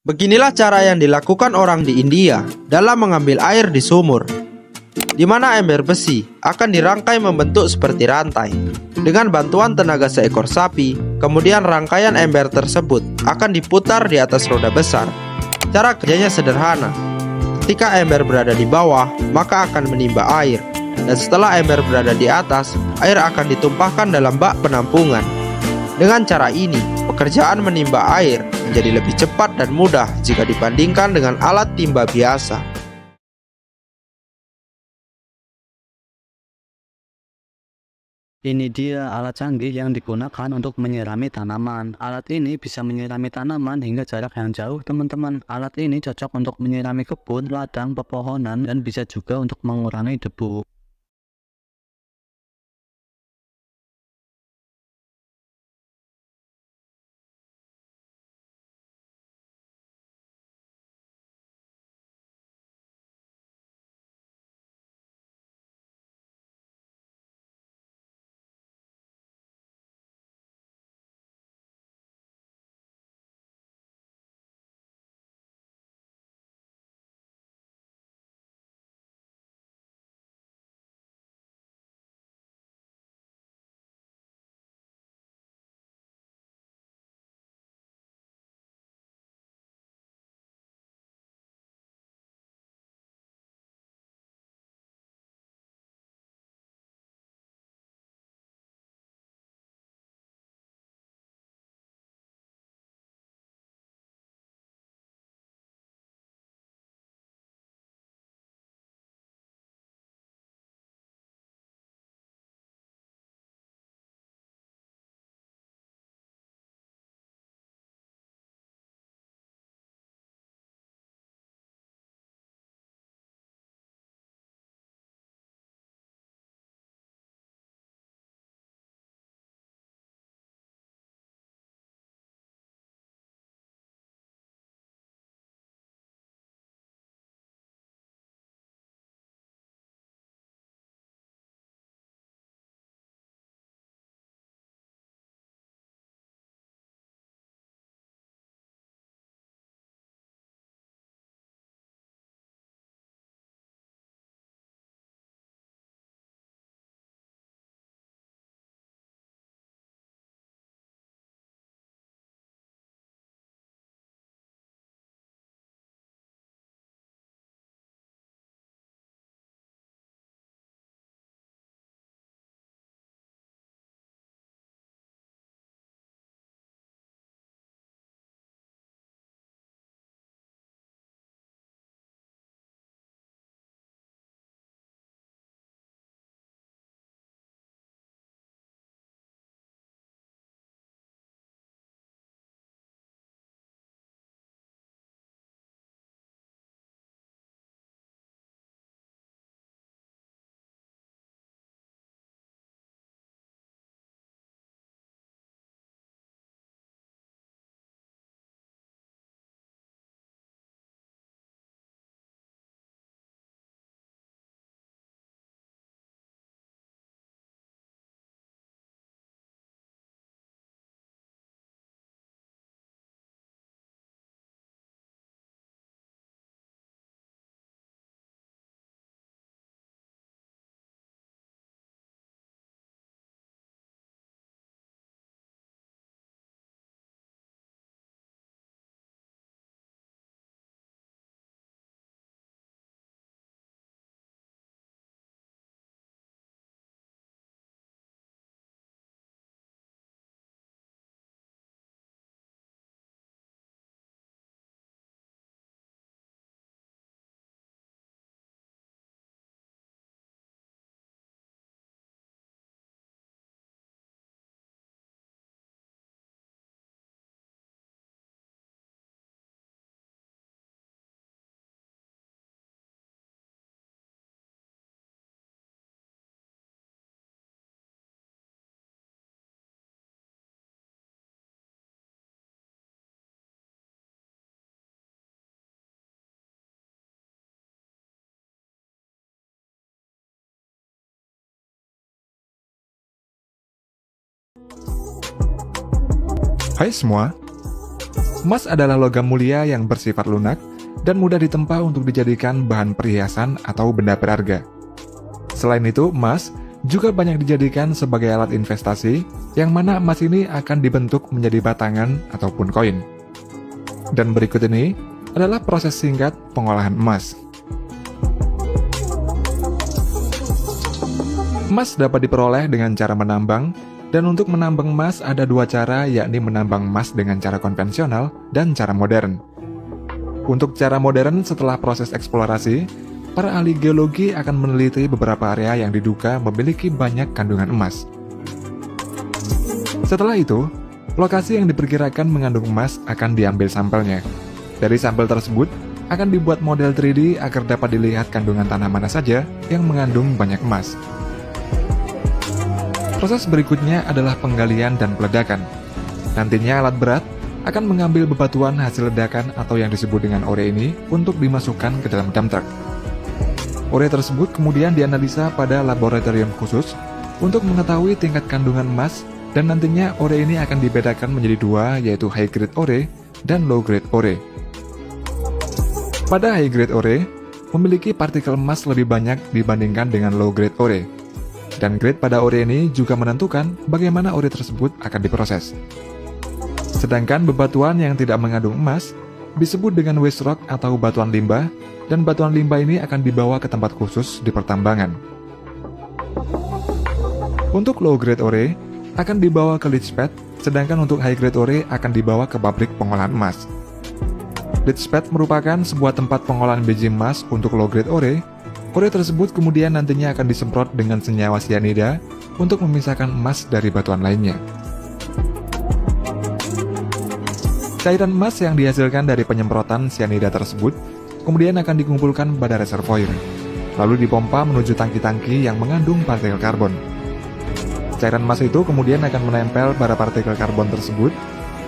Beginilah cara yang dilakukan orang di India dalam mengambil air di sumur, di mana ember besi akan dirangkai membentuk seperti rantai. Dengan bantuan tenaga seekor sapi, kemudian rangkaian ember tersebut akan diputar di atas roda besar. Cara kerjanya sederhana. Ketika ember berada di bawah, maka akan menimba air. Dan setelah ember berada di atas, air akan ditumpahkan dalam bak penampungan. Dengan cara ini, pekerjaan menimba air menjadi lebih cepat dan mudah jika dibandingkan dengan alat timba biasa. Ini dia alat canggih yang digunakan untuk menyirami tanaman. Alat ini bisa menyirami tanaman hingga jarak yang jauh, teman-teman. Alat ini cocok untuk menyirami kebun, ladang, pepohonan, dan bisa juga untuk mengurangi debu. Hai semua, Emas adalah logam mulia yang bersifat lunak dan mudah ditempa untuk dijadikan bahan perhiasan atau benda berharga. Selain itu, emas juga banyak dijadikan sebagai alat investasi, yang mana emas ini akan dibentuk menjadi batangan ataupun koin. Dan berikut ini adalah proses singkat pengolahan emas. Emas dapat diperoleh dengan cara menambang, dan untuk menambang emas ada dua cara, yakni menambang emas dengan cara konvensional dan cara modern. Untuk cara modern, setelah proses eksplorasi, para ahli geologi akan meneliti beberapa area yang diduga memiliki banyak kandungan emas. Setelah itu, lokasi yang diperkirakan mengandung emas akan diambil sampelnya. Dari sampel tersebut, akan dibuat model 3D agar dapat dilihat kandungan tanah mana saja yang mengandung banyak emas. Proses berikutnya adalah penggalian dan peledakan. Nantinya alat berat akan mengambil bebatuan hasil ledakan atau yang disebut dengan ore ini untuk dimasukkan ke dalam dump truck. Ore tersebut kemudian dianalisa pada laboratorium khusus untuk mengetahui tingkat kandungan emas, dan nantinya ore ini akan dibedakan menjadi dua, yaitu high grade ore dan low grade ore. Pada high grade ore, memiliki partikel emas lebih banyak dibandingkan dengan low grade ore. Dan grade pada ore ini juga menentukan bagaimana ore tersebut akan diproses. Sedangkan bebatuan yang tidak mengandung emas disebut dengan waste rock atau batuan limbah, dan batuan limbah ini akan dibawa ke tempat khusus di pertambangan. Untuk low grade ore akan dibawa ke leach pad, sedangkan untuk high grade ore akan dibawa ke pabrik pengolahan emas. Leach pad merupakan sebuah tempat pengolahan biji emas untuk low grade ore. Ore tersebut kemudian nantinya akan disemprot dengan senyawa sianida untuk memisahkan emas dari batuan lainnya. Cairan emas yang dihasilkan dari penyemprotan sianida tersebut kemudian akan dikumpulkan pada reservoir, lalu dipompa menuju tangki-tangki yang mengandung partikel karbon. Cairan emas itu kemudian akan menempel pada partikel karbon tersebut,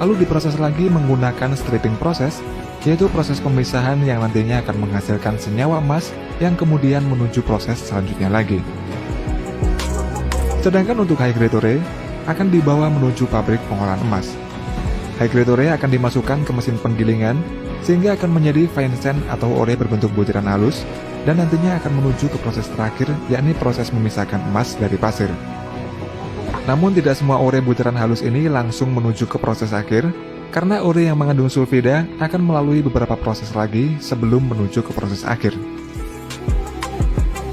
lalu diproses lagi menggunakan stripping proses, yaitu proses pemisahan yang nantinya akan menghasilkan senyawa emas yang kemudian menuju proses selanjutnya lagi. Sedangkan untuk high grade ore akan dibawa menuju pabrik pengolahan emas. High grade ore akan dimasukkan ke mesin penggilingan sehingga akan menjadi fine sand atau ore berbentuk butiran halus, dan nantinya akan menuju ke proses terakhir, yakni proses memisahkan emas dari pasir. Namun tidak semua ore butiran halus ini langsung menuju ke proses akhir, karena ore yang mengandung sulfida akan melalui beberapa proses lagi sebelum menuju ke proses akhir.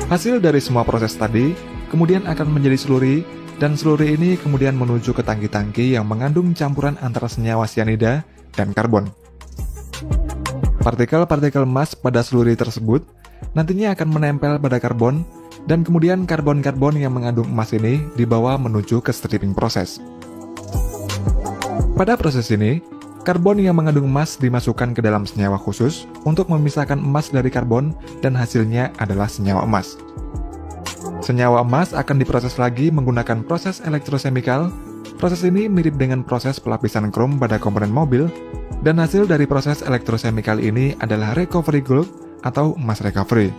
Hasil dari semua proses tadi kemudian akan menjadi slurry, dan slurry ini kemudian menuju ke tangki-tangki yang mengandung campuran antara senyawa sianida dan karbon. Partikel-partikel emas pada slurry tersebut nantinya akan menempel pada karbon, dan kemudian karbon-karbon yang mengandung emas ini dibawa menuju ke stripping proses. Pada proses ini, karbon yang mengandung emas dimasukkan ke dalam senyawa khusus untuk memisahkan emas dari karbon, dan hasilnya adalah senyawa emas. Senyawa emas akan diproses lagi menggunakan proses elektrosemikal. Proses ini mirip dengan proses pelapisan krom pada komponen mobil, dan hasil dari proses elektrosemikal ini adalah recovery gold atau emas recovery.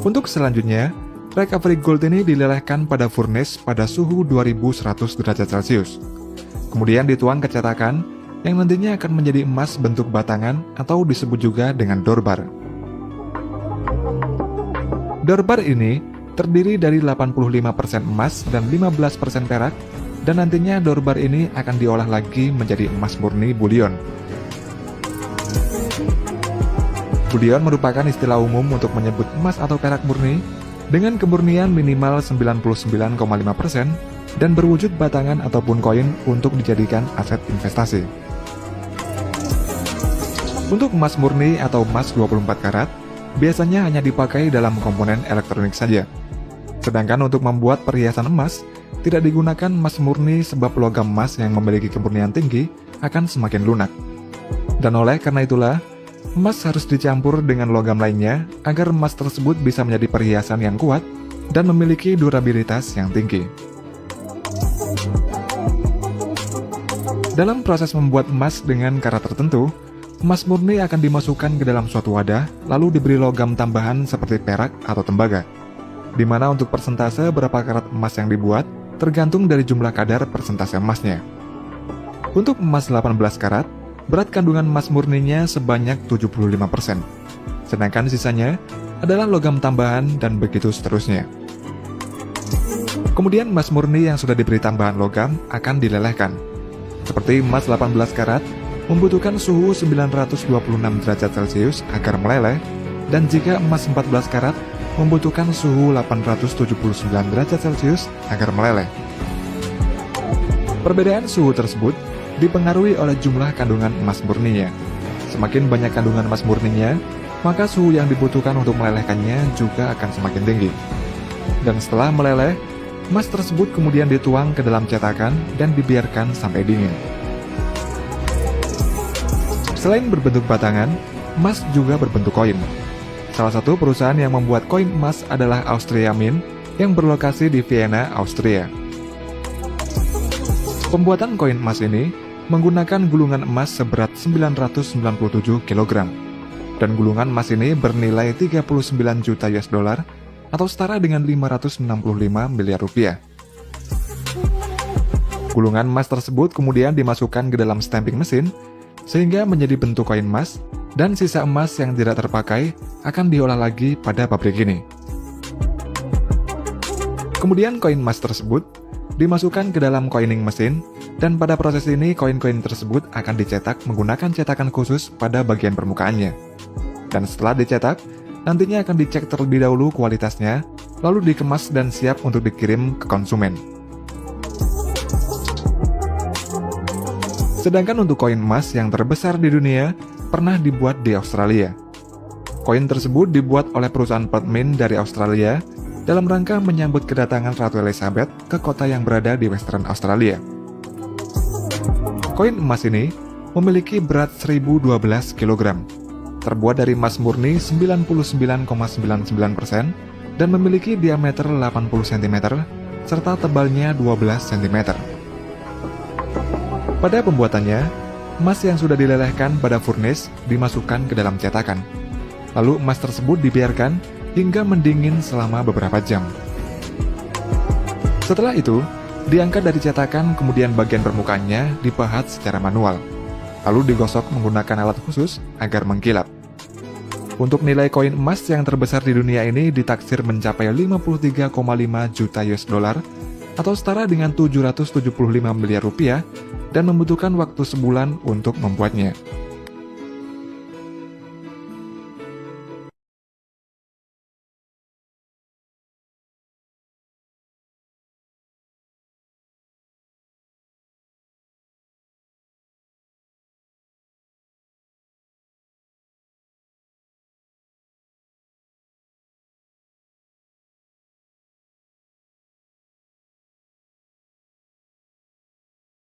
Untuk selanjutnya, recovery gold ini dilelehkan pada furnace pada suhu 2100 derajat Celcius. Kemudian dituang ke cetakan yang nantinya akan menjadi emas bentuk batangan atau disebut juga dengan dorbar. Dorbar ini terdiri dari 85% emas dan 15% perak, dan nantinya dorbar ini akan diolah lagi menjadi emas murni bullion. Bullion merupakan istilah umum untuk menyebut emas atau perak murni dengan kemurnian minimal 99,5% dan berwujud batangan ataupun koin untuk dijadikan aset investasi. Untuk emas murni atau emas 24 karat, biasanya hanya dipakai dalam komponen elektronik saja. Sedangkan untuk membuat perhiasan emas, tidak digunakan emas murni sebab logam emas yang memiliki kemurnian tinggi akan semakin lunak. Dan oleh karena itulah, emas harus dicampur dengan logam lainnya agar emas tersebut bisa menjadi perhiasan yang kuat dan memiliki durabilitas yang tinggi. Dalam proses membuat emas dengan karat tertentu, emas murni akan dimasukkan ke dalam suatu wadah, lalu diberi logam tambahan seperti perak atau tembaga, di mana untuk persentase berapa karat emas yang dibuat tergantung dari jumlah kadar persentase emasnya. Untuk emas 18 karat, berat kandungan emas murninya sebanyak 75%. Sedangkan sisanya adalah logam tambahan dan begitu seterusnya. Kemudian emas murni yang sudah diberi tambahan logam akan dilelehkan. Seperti emas 18 karat membutuhkan suhu 926 derajat Celcius agar meleleh, dan jika emas 14 karat membutuhkan suhu 879 derajat Celcius agar meleleh. Perbedaan suhu tersebut dipengaruhi oleh jumlah kandungan emas murninya. Semakin banyak kandungan emas murninya, maka suhu yang dibutuhkan untuk melelehkannya juga akan semakin tinggi. Dan setelah meleleh, emas tersebut kemudian dituang ke dalam cetakan dan dibiarkan sampai dingin. Selain berbentuk batangan, emas juga berbentuk koin. Salah satu perusahaan yang membuat koin emas adalah Austria Mint yang berlokasi di Vienna, Austria. Pembuatan koin emas ini menggunakan gulungan emas seberat 997 kg. Dan gulungan emas ini bernilai 39 juta US dollar atau setara dengan 565 miliar rupiah. Gulungan emas tersebut kemudian dimasukkan ke dalam stamping mesin sehingga menjadi bentuk koin emas, dan sisa emas yang tidak terpakai akan diolah lagi pada pabrik ini. Kemudian koin emas tersebut dimasukkan ke dalam coining mesin, dan pada proses ini koin-koin tersebut akan dicetak menggunakan cetakan khusus pada bagian permukaannya. Dan setelah dicetak, nantinya akan dicek terlebih dahulu kualitasnya, lalu dikemas dan siap untuk dikirim ke konsumen. Sedangkan untuk koin emas yang terbesar di dunia pernah dibuat di Australia. Koin tersebut dibuat oleh perusahaan Perth Mint dari Australia dalam rangka menyambut kedatangan Ratu Elizabeth ke kota yang berada di Western Australia. Koin emas ini memiliki berat 1012 kg, terbuat dari emas murni 99,99% dan memiliki diameter 80 cm serta tebalnya 12 cm. Pada pembuatannya, emas yang sudah dilelehkan pada furnace dimasukkan ke dalam cetakan. Lalu emas tersebut dibiarkan hingga mendingin selama beberapa jam. Setelah itu, diangkat dari cetakan, kemudian bagian permukaannya dipahat secara manual. Lalu digosok menggunakan alat khusus agar mengkilap. Untuk nilai koin emas yang terbesar di dunia ini ditaksir mencapai 53,5 juta US dollar atau setara dengan 775 miliar rupiah, dan membutuhkan waktu sebulan untuk membuatnya.